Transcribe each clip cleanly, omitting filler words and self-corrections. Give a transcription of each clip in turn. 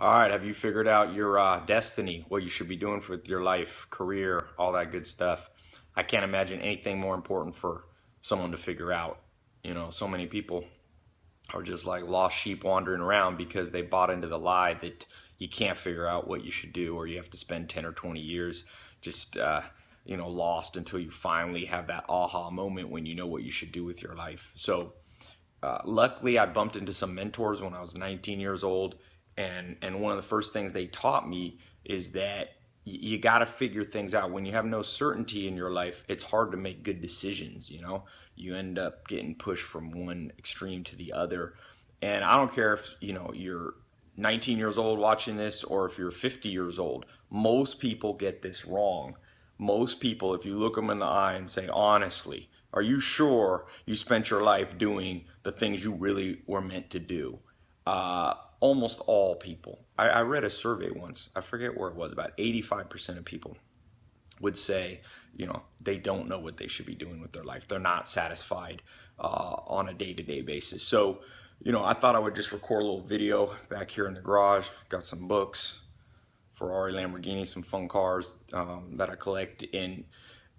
All right, have you figured out your destiny, what you should be doing for your life, career, all that good stuff? I can't imagine anything more important for someone to figure out. So many people are just like lost sheep wandering around because they bought into the lie that you can't figure out what you should do, or you have to spend 10 or 20 years just, lost until you finally have that aha moment when you know what you should do with your life. So, luckily, I bumped into some mentors when I was 19 years old, and one of the first things they taught me is that you got to figure things out. When you have no certainty in your life, it's hard to make good decisions. You end up getting pushed from one extreme to the other. And I don't care if you're 19 years old watching this, or if you're 50 years old. Most people get this wrong. Most people, if you look them in the eye and say, honestly, are you sure you spent your life doing the things you really were meant to do? Almost all people. I read a survey once, I forget where it was, about 85% of people would say, they don't know what they should be doing with their life. They're not satisfied on a day-to-day basis. So, I thought I would just record a little video back here in the garage. Got some books, Ferrari, Lamborghini, some fun cars that I collect in.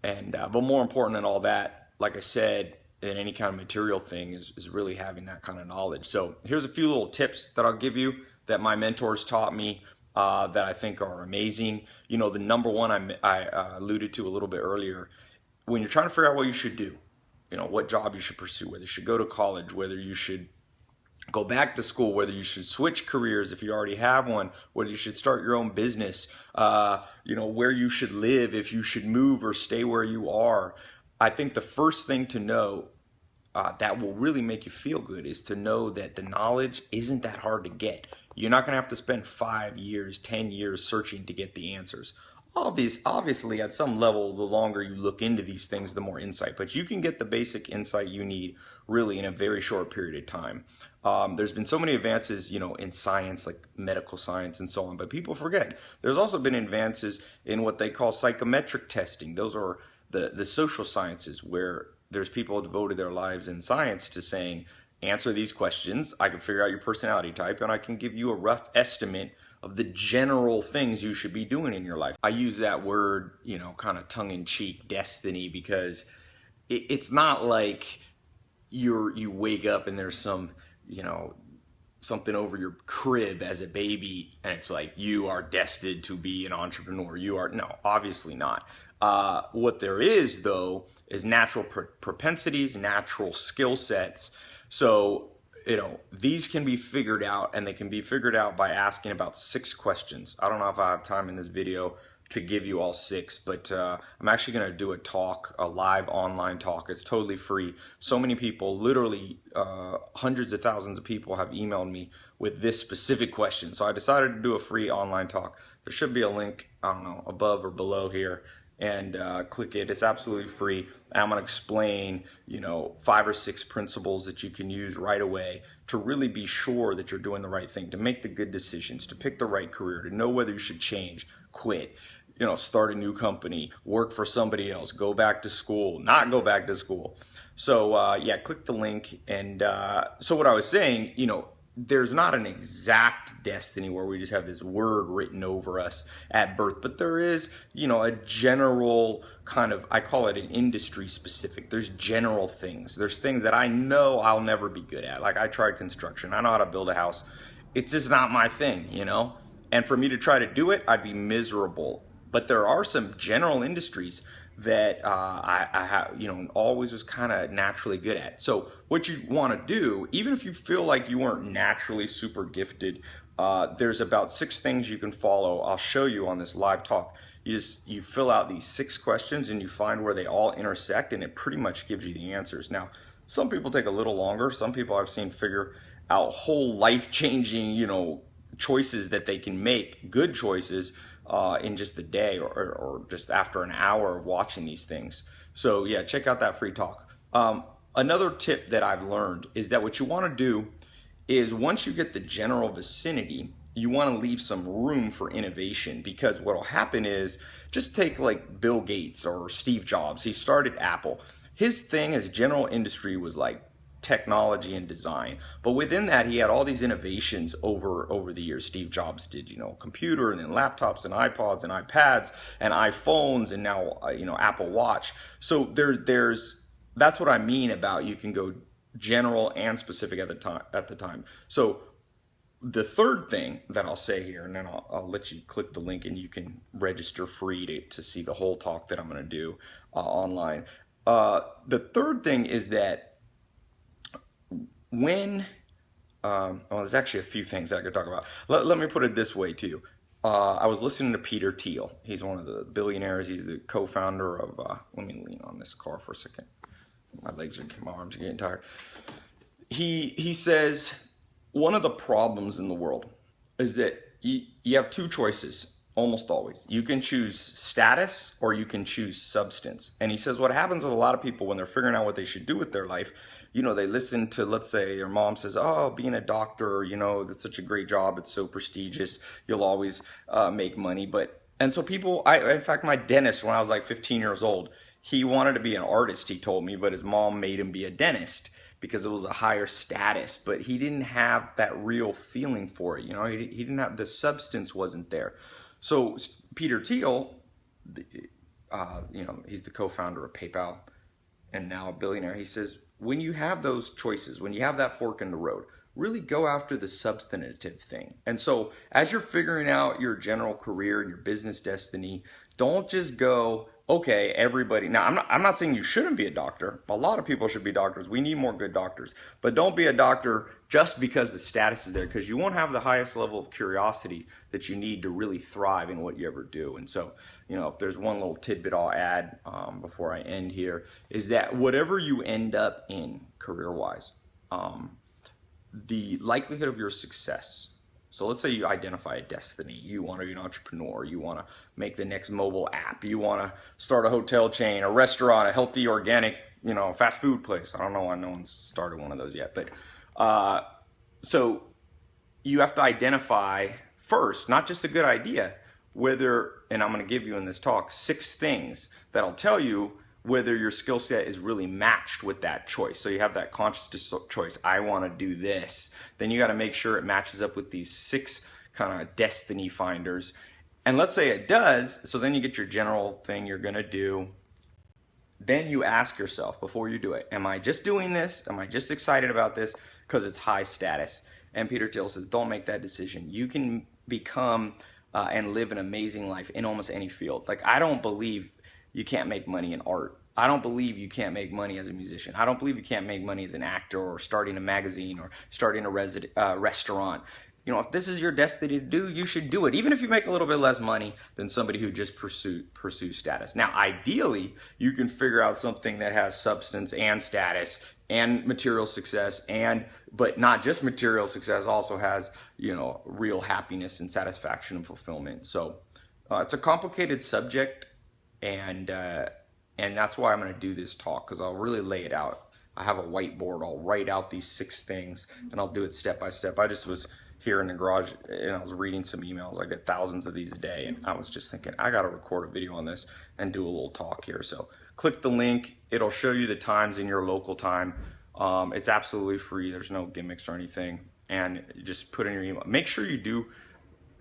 But more important than all that, like I said, in any kind of material thing is really having that kind of knowledge. So here's a few little tips that I'll give you that my mentors taught me that I think are amazing. The number one I alluded to a little bit earlier, when you're trying to figure out what you should do, what job you should pursue, whether you should go to college, whether you should go back to school, whether you should switch careers if you already have one, whether you should start your own business, where you should live, if you should move or stay where you are. I think the first thing to know that will really make you feel good is to know that the knowledge isn't that hard to get. You're not going to have to spend 5 years, 10 years searching to get the answers. Obviously, at some level, the longer you look into these things, the more insight. But you can get the basic insight you need really in a very short period of time. There's been so many advances, in science, like medical science and so on. But people forget, there's also been advances in what they call psychometric testing. Those are the social sciences, where there's people who devoted their lives in science to saying, answer these questions, I can figure out your personality type, and I can give you a rough estimate of the general things you should be doing in your life. I use that word, kind of tongue-in-cheek, destiny, because it's not like you wake up and there's some, something over your crib as a baby and it's like, you are destined to be an entrepreneur. No, obviously not. What there is, though, is natural propensities, natural skill sets. So, these can be figured out, and they can be figured out by asking about 6 questions. I don't know if I have time in this video to give you all 6, but I'm actually going to do a live online talk. It's totally free. So many people, literally hundreds of thousands of people have emailed me with this specific question. So I decided to do a free online talk. There should be a link, I don't know, above or below here, and click it. It's absolutely free. And I'm going to explain, 5 or 6 principles that you can use right away to really be sure that you're doing the right thing, to make the good decisions, to pick the right career, to know whether you should change, quit, start a new company, work for somebody else, go back to school, not go back to school. So yeah, click the link. And so what I was saying, there's not an exact destiny where we just have this word written over us at birth, but there is, a general kind of, I call it an industry specific. There's general things. There's things that I know I'll never be good at. Like, I tried construction. I know how to build a house. It's just not my thing, And for me to try to do it, I'd be miserable. But there are some general industries that I have, always was kind of naturally good at. So what you want to do, even if you feel like you weren't naturally super gifted, there's about 6 things you can follow. I'll show you on this live talk. You fill out these 6 questions and you find where they all intersect, and it pretty much gives you the answers. Now, some people take a little longer. Some people I've seen figure out whole life-changing, choices that they can make, good choices, in just a day or just after an hour of watching these things. So yeah, check out that free talk. Another tip that I've learned is that what you want to do is, once you get the general vicinity, you want to leave some room for innovation, because what will happen is, just take like Bill Gates or Steve Jobs. He started Apple. His thing as general industry was like technology and design. But within that, he had all these innovations over the years. Steve Jobs did, computer, and then laptops and iPods and iPads and iPhones, and now Apple Watch. So that's what I mean about you can go general and specific at the time. So the third thing that I'll say here, and then I'll let you click the link and you can register free to see the whole talk that I'm going to do online. The third thing is that there's actually a few things I could talk about. Let me put it this way to you. I was listening to Peter Thiel. He's one of the billionaires. He's the co-founder of, let me lean on this car for a second. My arms are getting tired. He says, one of the problems in the world is that you have two choices almost always. You can choose status or you can choose substance. And he says what happens with a lot of people when they're figuring out what they should do with their life, they listen to, let's say your mom says, oh, being a doctor, that's such a great job. It's so prestigious. You'll always make money. And so in fact, my dentist, when I was like 15 years old, he wanted to be an artist, he told me, but his mom made him be a dentist because it was a higher status, but he didn't have that real feeling for it. He didn't have, the substance wasn't there. So Peter Thiel, he's the co-founder of PayPal and now a billionaire. He says, when you have those choices, when you have that fork in the road, really go after the substantive thing. And so as you're figuring out your general career and your business destiny, don't just go, okay, everybody. Now, I'm not saying you shouldn't be a doctor. A lot of people should be doctors. We need more good doctors. But don't be a doctor just because the status is there, because you won't have the highest level of curiosity that you need to really thrive in what you ever do. And so, if there's one little tidbit I'll add before I end here, is that whatever you end up in career-wise, the likelihood of your success. So let's say you identify a destiny. You want to be an entrepreneur. You want to make the next mobile app. You want to start a hotel chain, a restaurant, a healthy, organic, fast food place. I don't know why no one's started one of those yet. But so you have to identify first, not just a good idea, and I'm going to give you in this talk 6 things that'll tell you whether your skill set is really matched with that choice. So you have that conscious choice, I want to do this. Then you got to make sure it matches up with these 6 kind of destiny finders. And let's say it does, so then you get your general thing you're going to do. Then you ask yourself before you do it, am I just doing this? Am I just excited about this because it's high status? And Peter Thiel says, don't make that decision. You can become and live an amazing life in almost any field. Like, I don't believe you can't make money in art. I don't believe you can't make money as a musician. I don't believe you can't make money as an actor or starting a magazine or starting a restaurant. If this is your destiny to do, you should do it, even if you make a little bit less money than somebody who just pursues status. Now, ideally, you can figure out something that has substance and status and material success, but not just material success, also has, real happiness and satisfaction and fulfillment. So it's a complicated subject. And that's why I'm going to do this talk, because I'll really lay it out. I have a whiteboard. I'll write out these 6 things, and I'll do it step by step. I just was here in the garage, and I was reading some emails. I get thousands of these a day, and I was just thinking, I got to record a video on this and do a little talk here. So click the link. It'll show you the times in your local time. It's absolutely free. There's no gimmicks or anything. And you just put in your email. Make sure you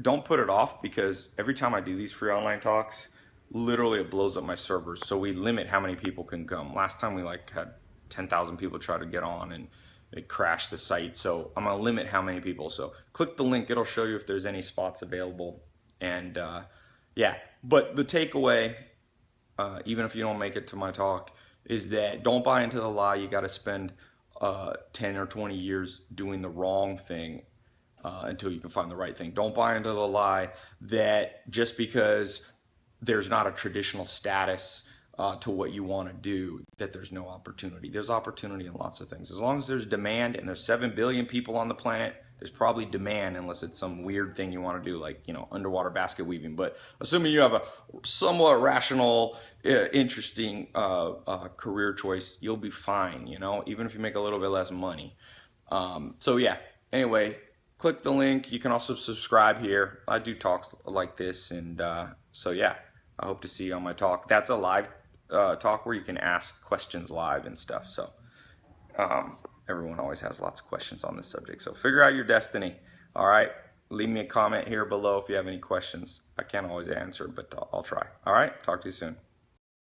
don't put it off, because every time I do these free online talks, literally it blows up my servers. So we limit how many people can come. Last time we had 10,000 people try to get on and it crashed the site. So I'm gonna limit how many people. So click the link, it'll show you if there's any spots available. And yeah, but the takeaway, even if you don't make it to my talk, is that don't buy into the lie you gotta spend 10 or 20 years doing the wrong thing until you can find the right thing. Don't buy into the lie that just because there's not a traditional status to what you want to do, that there's no opportunity. There's opportunity in lots of things. As long as there's demand, and there's 7 billion people on the planet, there's probably demand, unless it's some weird thing you want to do, like, underwater basket weaving. But assuming you have a somewhat rational, interesting career choice, you'll be fine, even if you make a little bit less money. So yeah, anyway, click the link. You can also subscribe here. I do talks like this, and so yeah, I hope to see you on my talk. That's a live talk where you can ask questions live and stuff. So everyone always has lots of questions on this subject. So figure out your destiny. All right. Leave me a comment here below if you have any questions. I can't always answer, but I'll try. All right. Talk to you soon.